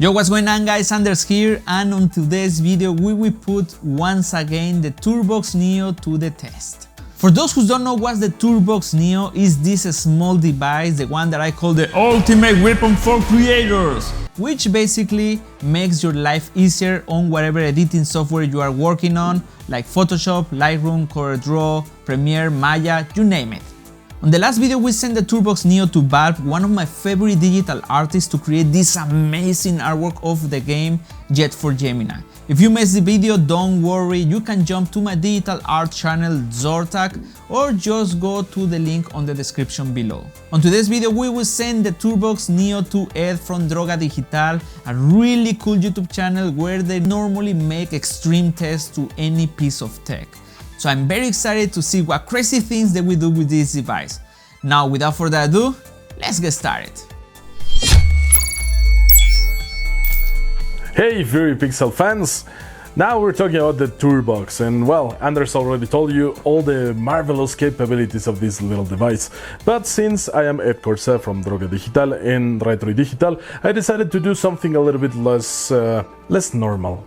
Yo, what's going on guys, Anders here, and on today's video we will put once again the TourBox Neo to the test. For those who don't know what the TourBox Neo is, this small device, the one that I call the ultimate weapon for creators, which basically makes your life easier on whatever editing software you are working on, like Photoshop, Lightroom, CorelDRAW, Premiere, Maya, you name it. On the last video we sent the TourBox Neo to Valve, one of my favorite digital artists, to create this amazing artwork of the game Jet for Gemini. If you missed the video, don't worry, you can jump to my digital art channel Zortak or just go to the link on the description below. On today's video we will send the TourBox Neo to Ed from Droga Digital, a really cool YouTube channel where they normally make extreme tests to any piece of tech. So I'm very excited to see what crazy things they will do with this device. Now, without further ado, let's get started. Hey Fury Pixel fans! Now we're talking about the TourBox, and well, Anders already told you all the marvelous capabilities of this little device. But since I am Ed Corsa from Droga Digital and Retro Digital, I decided to do something a little bit less normal.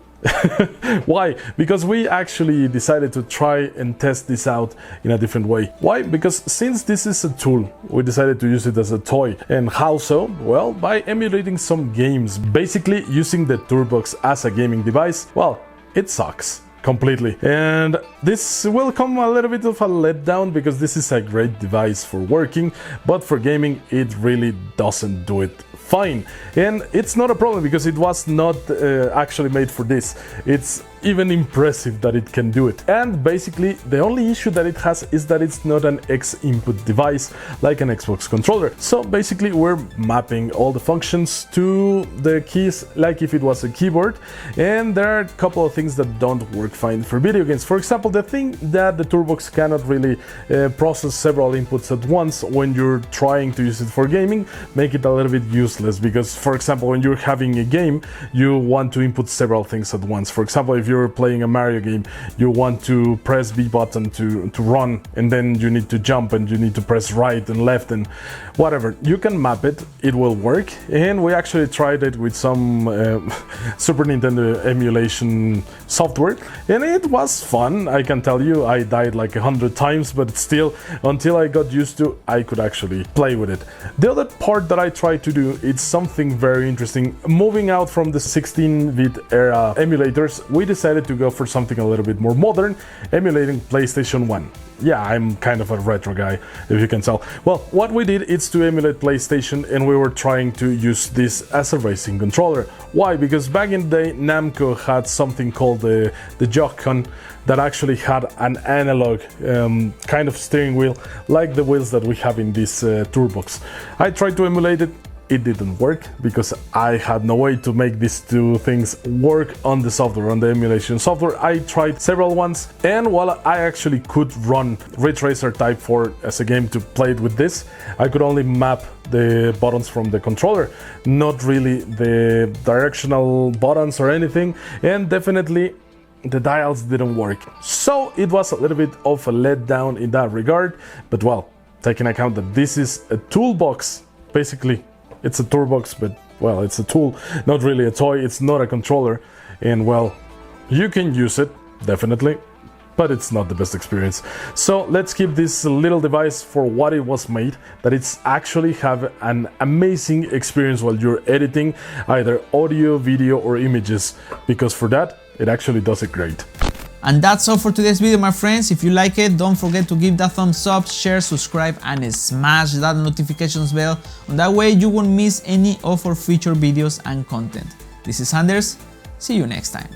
Why? Because we actually decided to try and test this out in a different way. Why? Because since this is a tool, we decided to use it as a toy. And how so? Well, by emulating some games. Basically, using the TourBox as a gaming device, well, it sucks completely. And this will come a little bit of a letdown because this is a great device for working, but for gaming it really doesn't do it fine. And it's not a problem because it was not actually made for this. It's even impressive that it can do it. And basically the only issue that it has is that it's not an X input device like an Xbox controller. So basically we're mapping all the functions to the keys like if it was a keyboard, and there are a couple of things that don't work fine for video games. For example, the thing that the TourBox cannot really process several inputs at once when you're trying to use it for gaming, make it a little bit useless, because for example when you're having a game you want to input several things at once. For example, if you're playing a Mario game, you want to press B button to run, and then you need to jump and you need to press right and left and whatever. You can map it, it will work, and we actually tried it with some Super Nintendo emulation software and it was fun. I can tell you, I died like 100 times, but still, until I got used to, I could actually play with it. The other part that I tried to do, it's something very interesting. Moving out from the 16-bit era emulators, we decided to go for something a little bit more modern, emulating PlayStation 1. Yeah, I'm kind of a retro guy, if you can tell. Well, what we did is to emulate PlayStation, and we were trying to use this as a racing controller. Why? Because back in the day, Namco had something called the Joy-Con that actually had an analog kind of steering wheel, like the wheels that we have in this TourBox. I tried to emulate it. It didn't work because I had no way to make these two things work on the software, on the emulation software. I tried several ones, and while I actually could run Ridge Racer Type 4 as a game to play it with this, I could only map the buttons from the controller, not really the directional buttons or anything, and definitely the dials didn't work. So it was a little bit of a letdown in that regard, but well, taking account that this is a toolbox, basically it's a TourBox, but well, it's a tool, not really a toy, it's not a controller, and well, you can use it, definitely, but it's not the best experience. So let's keep this little device for what it was made, that it's actually have an amazing experience while you're editing either audio, video or images, because for that, it actually does it great. And that's all for today's video, my friends. If you like it, don't forget to give that thumbs up, share, subscribe, and smash that notifications bell. On that way you won't miss any of our future videos and content. This is Anders. See you next time.